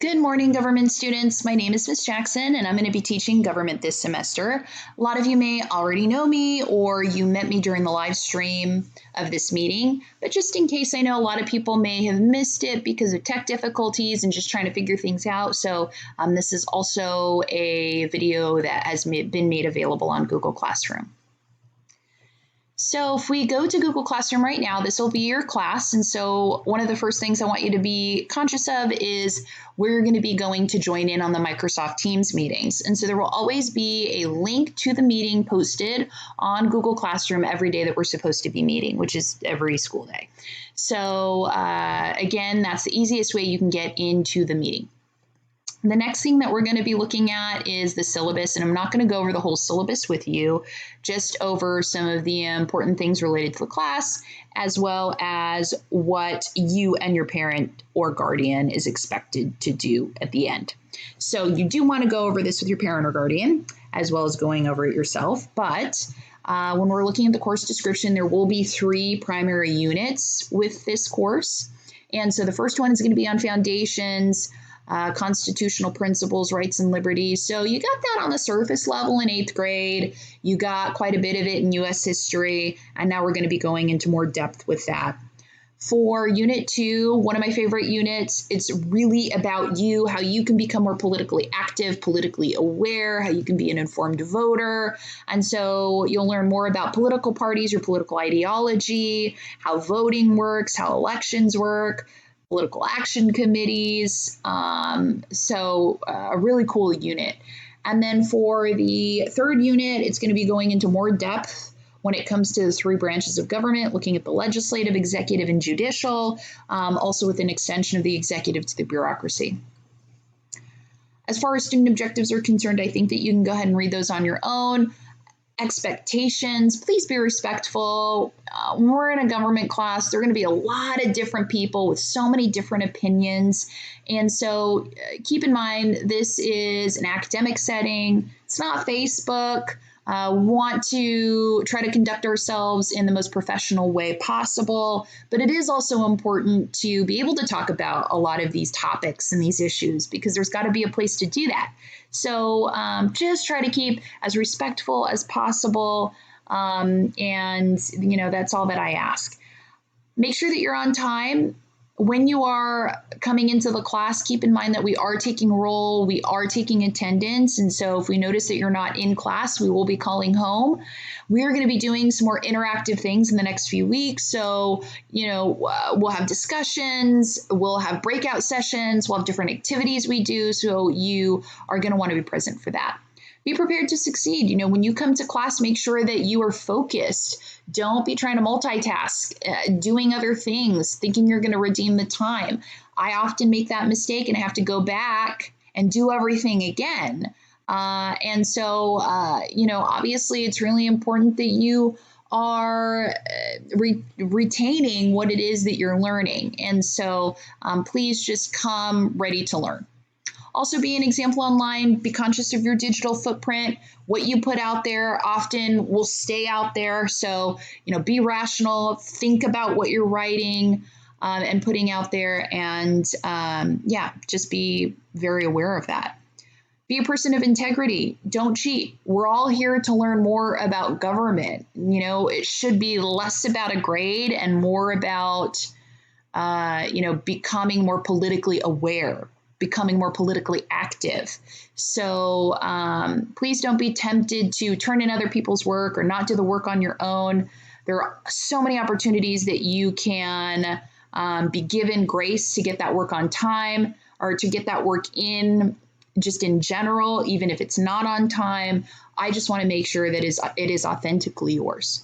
Good morning, government students. My name is Ms. Jackson, and I'm going to be teaching government this semester. A lot of you may already know me, or you met me during the live stream of this meeting, but just in case, I know a lot of people may have missed it because of tech difficulties and just trying to figure things out. So this is also a video that has been made available on Google Classroom. So if we go to Google Classroom right now, this will be your class. And so one of the first things I want you to be conscious of is where you're going to be going to join in on the Microsoft Teams meetings. And so there will always be a link to the meeting posted on Google Classroom every day that we're supposed to be meeting, which is every school day. So again, that's the easiest way you can get into the meeting. The next thing that we're going to be looking at is the syllabus, and I'm not going to go over the whole syllabus with you, just over some of the important things related to the class, as well as what you and your parent or guardian is expected to do at the end. So you do want to go over this with your parent or guardian, as well as going over it yourself, but when we're looking at the course description, there will be 3 primary units with this course. And so the first one is going to be on foundations, constitutional principles, rights, and liberties. So you got that on the surface level in 8th grade. You got quite a bit of it in U.S. history, and now we're going to be going into more depth with that. For Unit 2, one of my favorite units, it's really about you, how you can become more politically active, politically aware, how you can be an informed voter. And so you'll learn more about political parties, your political ideology, how voting works, how elections work, political action committees, so a really cool unit. And then for the 3rd unit, it's going to be going into more depth when it comes to the 3 branches of government, looking at the legislative, executive, and judicial, also with an extension of the executive to the bureaucracy. As far as student objectives are concerned, I think that you can go ahead and read those on your own. Expectations, please be respectful. When we're in a government class, there are going to be a lot of different people with so many different opinions. And so keep in mind, this is an academic setting. It's not Facebook. Want to try to conduct ourselves in the most professional way possible, but it is also important to be able to talk about a lot of these topics and these issues because there's got to be a place to do that. So just try to keep as respectful as possible, and that's all that I ask. Make sure that you're on time. When you are coming into the class, keep in mind that we are taking roll, we are taking attendance, and so if we notice that you're not in class, we will be calling home. We are going to be doing some more interactive things in the next few weeks, so we'll have discussions, we'll have breakout sessions, we'll have different activities we do, so you are going to want to be present for that. Be prepared to succeed. When you come to class, make sure that you are focused. Don't be trying to multitask, doing other things, thinking you're going to redeem the time. I often make that mistake and I have to go back and do everything again. Obviously it's really important that you are retaining what it is that you're learning. And so please just come ready to learn. Also be an example online, be conscious of your digital footprint. What you put out there often will stay out there. So, be rational, think about what you're writing and putting out there, and just be very aware of that. Be a person of integrity. Don't cheat. We're all here to learn more about government. It should be less about a grade and more about, becoming more politically aware, becoming more politically active. So please don't be tempted to turn in other people's work or not do the work on your own. There are so many opportunities that you can be given grace to get that work on time or to get that work in just in general, even if it's not on time. I just want to make sure that it is authentically yours.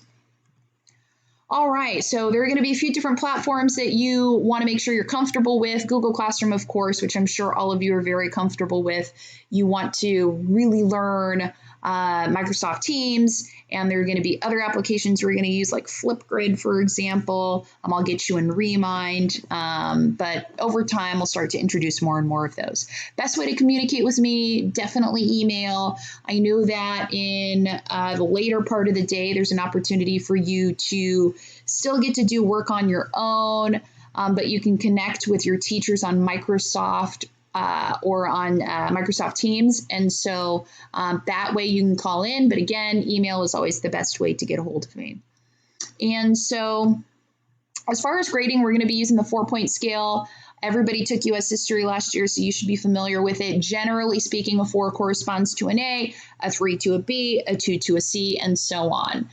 All right, so there are going to be a few different platforms that you want to make sure you're comfortable with. Google Classroom, of course, which I'm sure all of you are very comfortable with. You want to really learn Microsoft Teams, and there are going to be other applications we're going to use like Flipgrid, for example. I'll get you in Remind, but over time, we'll start to introduce more and more of those. Best way to communicate with me, definitely email. I know that in the later part of the day, there's an opportunity for you to still get to do work on your own, but you can connect with your teachers on Microsoft or on Microsoft Teams. And so that way you can call in. But again, email is always the best way to get a hold of me. And so as far as grading, we're going to be using the 4-point scale. Everybody took U.S. history last year, so you should be familiar with it. Generally speaking, a 4 corresponds to an A, a 3 to a B, a 2 to a C, and so on.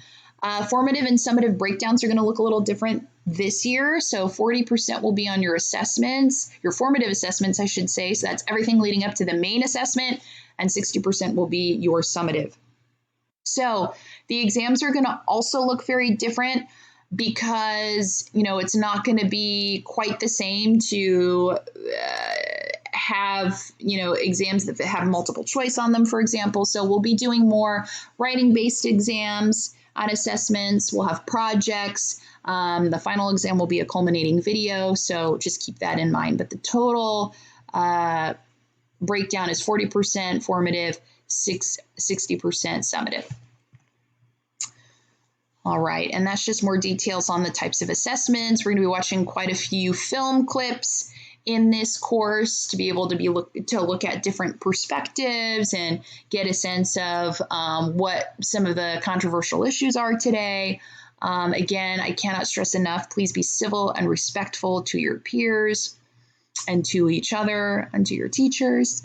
Formative and summative breakdowns are going to look a little different this year. So 40% will be on your assessments, your formative assessments, I should say. So that's everything leading up to the main assessment, and 60% will be your summative. So the exams are going to also look very different because, it's not going to be quite the same to have, exams that have multiple choice on them, for example. So we'll be doing more writing-based exams on assessments. We'll have projects. The final exam will be a culminating video, so just keep that in mind. But the total breakdown is 40% formative, 60% summative. All right, and that's just more details on the types of assessments. We're going to be watching quite a few film clips in this course to be able to look at different perspectives and get a sense of what some of the controversial issues are today. Again, I cannot stress enough, please be civil and respectful to your peers and to each other and to your teachers.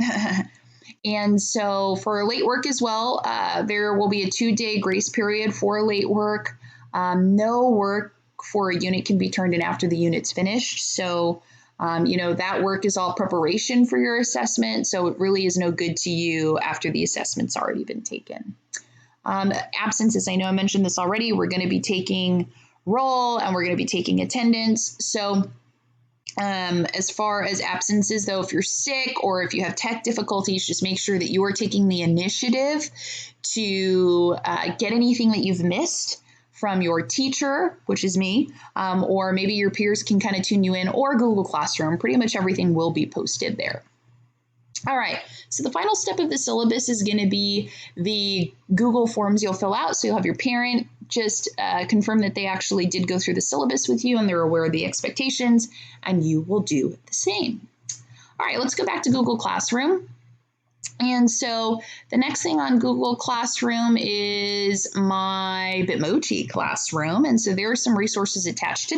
And so for late work as well, there will be a 2-day grace period for late work. No work for a unit can be turned in after the unit's finished. So, that work is all preparation for your assessment. So it really is no good to you after the assessment's already been taken. Absences, I know I mentioned this already. We're going to be taking roll and we're going to be taking attendance. So as far as absences, though, if you're sick or if you have tech difficulties, just make sure that you are taking the initiative to get anything that you've missed from your teacher, which is me, or maybe your peers can kind of tune you in, or Google Classroom. Pretty much everything will be posted there. All right, so the final step of the syllabus is going to be the Google Forms you'll fill out. So you'll have your parent just confirm that they actually did go through the syllabus with you and they're aware of the expectations, and you will do the same. All right, let's go back to Google Classroom. And so the next thing on Google Classroom is my Bitmoji Classroom. And so there are some resources attached to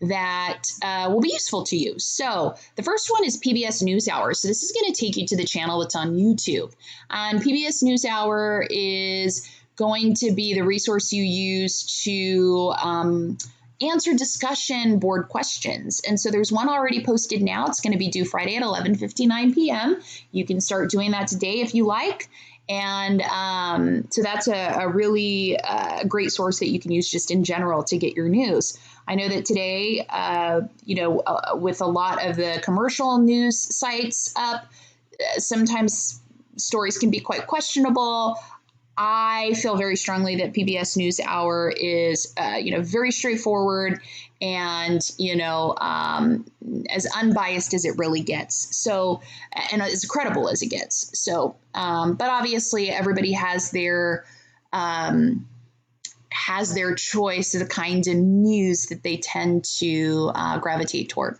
that will be useful to you. So the first one is PBS NewsHour. So this is going to take you to the channel that's on YouTube. And PBS NewsHour is going to be the resource you use to answer discussion board questions. And so there's one already posted now. It's going to be due Friday at 11:59 p.m. You can start doing that today if you like. And so that's a really great source that you can use just in general to get your news. I know that today, with a lot of the commercial news sites up, sometimes stories can be quite questionable. I feel very strongly that PBS NewsHour is, very straightforward and, as unbiased as it really gets. So, and as credible as it gets. So, but obviously everybody has their choice of the kinds of news that they tend to gravitate toward.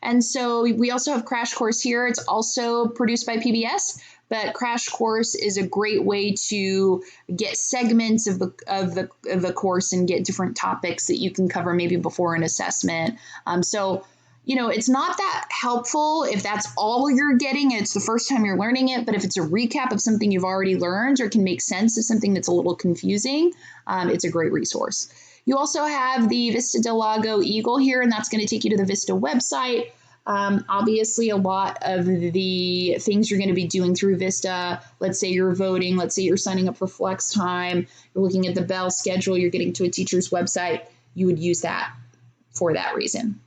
And so we also have Crash Course here. It's also produced by PBS. But Crash Course is a great way to get segments of the course and get different topics that you can cover maybe before an assessment. It's not that helpful if that's all you're getting. It's the first time you're learning it. But if it's a recap of something you've already learned or can make sense of something that's a little confusing, it's a great resource. You also have the Vista Del Lago Eagle here, and that's going to take you to the Vista website. Obviously, a lot of the things you're going to be doing through Vista, let's say you're voting, let's say you're signing up for flex time, you're looking at the bell schedule, you're getting to a teacher's website, you would use that for that reason.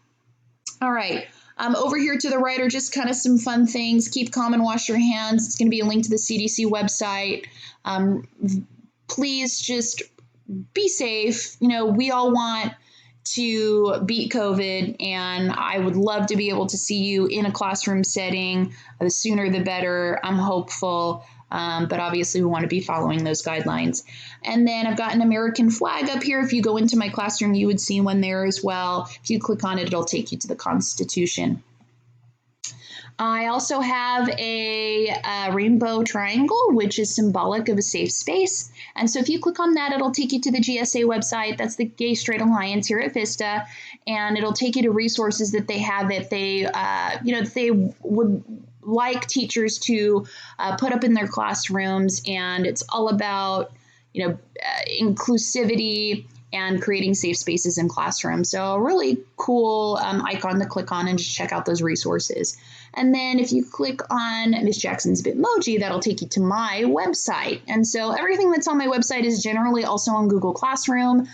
All right. Over here to the right are just kind of some fun things. Keep calm and wash your hands. It's going to be a link to the CDC website. Please just be safe. We all want to beat COVID, and I would love to be able to see you in a classroom setting. The sooner the better. I'm hopeful, but obviously we want to be following those guidelines. And then I've got an American flag up here. If you go into my classroom, you would see one there as well. If you click on it, it'll take you to the Constitution. I also have a rainbow triangle, which is symbolic of a safe space. And so if you click on that, it'll take you to the GSA website. That's the Gay Straight Alliance here at Vista. And it'll take you to resources that they have that they would like teachers to put up in their classrooms. And it's all about, inclusivity and creating safe spaces in classrooms. So a really cool icon to click on and just check out those resources. And then if you click on Miss Jackson's Bitmoji, that'll take you to my website. And so everything that's on my website is generally also on Google Classroom.